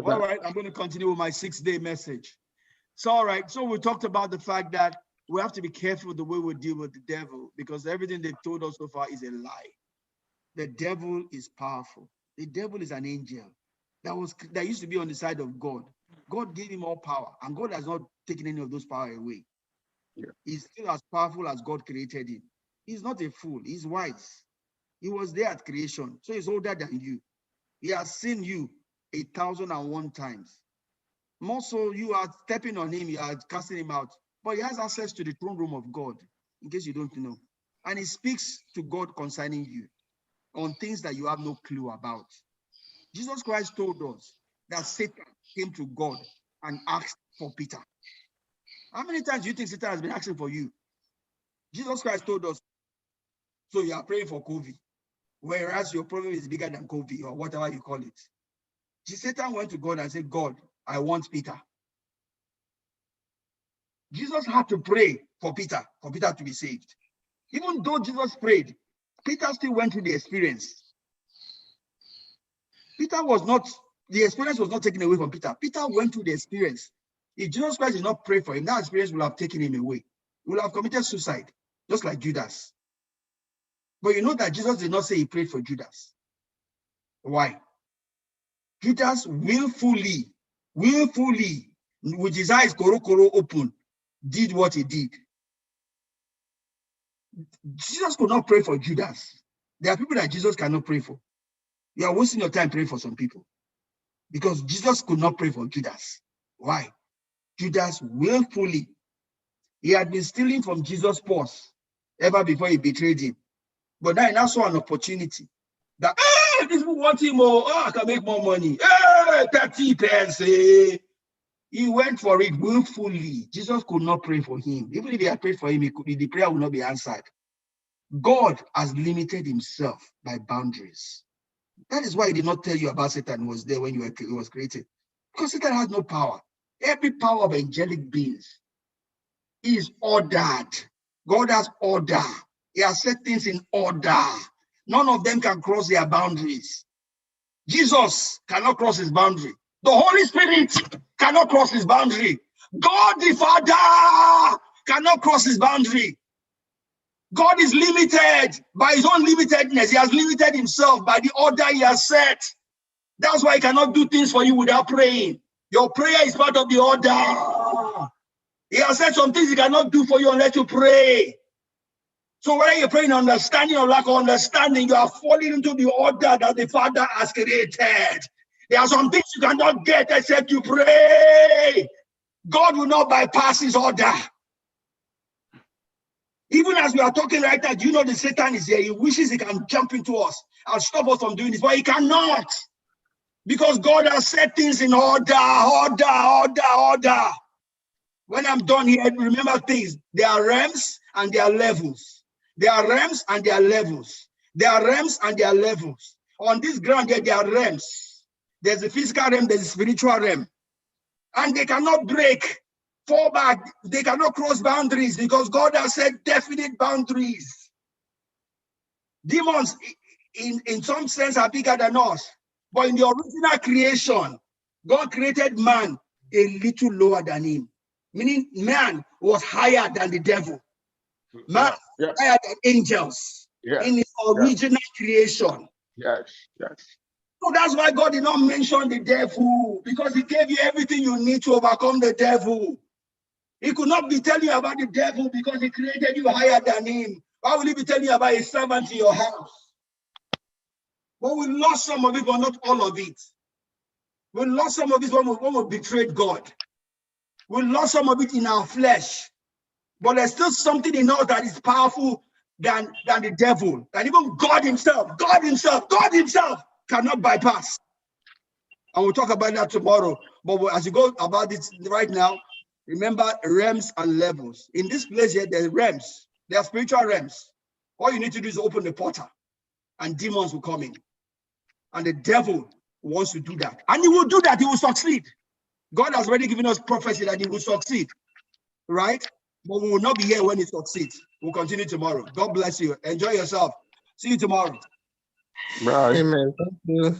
All right, I'm going to continue with my 6-day message. So, all right, so we talked about the fact that we have to be careful the way we deal with the devil, because everything they've told us so far is a lie. The devil is powerful. The devil is an angel that used to be on the side of God. God gave him all power, and God has not taken any of those power away. Yeah. He's still as powerful as God created him. He's not a fool. He's wise. He was there at creation, so he's older than you. He has seen you 1,001 times. More so, you are stepping on him, you are casting him out. But he has access to the throne room of God, in case you don't know. And he speaks to God concerning you on things that you have no clue about. Jesus Christ told us that Satan came to God and asked for Peter. How many times do you think Satan has been asking for you? Jesus Christ told us, so you are praying for COVID, whereas your problem is bigger than COVID or whatever you call it. Satan went to God and said, God, I want Peter. Jesus had to pray for Peter to be saved. Even though Jesus prayed, Peter still went through the experience. The experience was not taken away from Peter. Peter went through the experience. If Jesus Christ did not pray for him, that experience will have taken him away. He will have committed suicide, just like Judas. But you know that Jesus did not say he prayed for Judas. Why? Judas willfully, with his eyes koro open, did what he did. Jesus could not pray for Judas. There are people that Jesus cannot pray for. You are wasting your time praying for some people, because Jesus could not pray for Judas. Why? Judas willfully, he had been stealing from Jesus' purse ever before he betrayed him. But now he now saw an opportunity that, hey, these people want him, I can make more money. Hey, 30 pence. He went for it willfully. Jesus could not pray for him. Even if he had prayed for him, the prayer would not be answered. God has limited himself by boundaries. That is why he did not tell you about Satan was there when he was created. Because Satan has no power. Every power of angelic beings is ordered. God has order. He has set things in order. None of them can cross their boundaries. Jesus cannot cross his boundary. The Holy Spirit cannot cross his boundary. God the Father cannot cross his boundary. God is limited by his own limitedness. He has limited himself by the order he has set. That's why he cannot do things for you without praying. Your prayer is part of the order. He has said some things he cannot do for you unless you pray. So whether you're praying understanding or lack of understanding, you are falling into the order that the Father has created. There are some things you cannot get except you pray. God will not bypass his order. Even as we are talking right now, do you know the Satan is here? He wishes he can jump into us and stop us from doing this, but he cannot. Because God has set things in order. When I'm done here, remember things. There are realms and there are levels. There are realms and there are levels. There are realms and there are levels. On this ground, there are realms. There's a physical realm, there's a spiritual realm. And they cannot break, fall back. They cannot cross boundaries because God has set definite boundaries. Demons, in some sense, are bigger than us. But in the original creation, God created man a little lower than him. Meaning man was higher than the devil. Man was higher than angels in his original creation. Yes. So that's why God did not mention the devil, because he gave you everything you need to overcome the devil. He could not be telling you about the devil because he created you higher than him. Why will he be telling you about a servant in your house? But we lost some of it, but not all of it. We lost some of it when we betrayed God. We lost some of it in our flesh. But there's still something in us that is powerful than the devil. And even God himself cannot bypass. And we'll talk about that tomorrow. But as you go about it right now, remember realms and levels. In this place here, there's realms. There are spiritual realms. All you need to do is open the portal and demons will come in. And the devil wants to do that. And he will do that. He will succeed. God has already given us prophecy that he will succeed. Right? But we will not be here when he succeeds. We'll continue tomorrow. God bless you. Enjoy yourself. See you tomorrow. Bye. Amen. Thank you.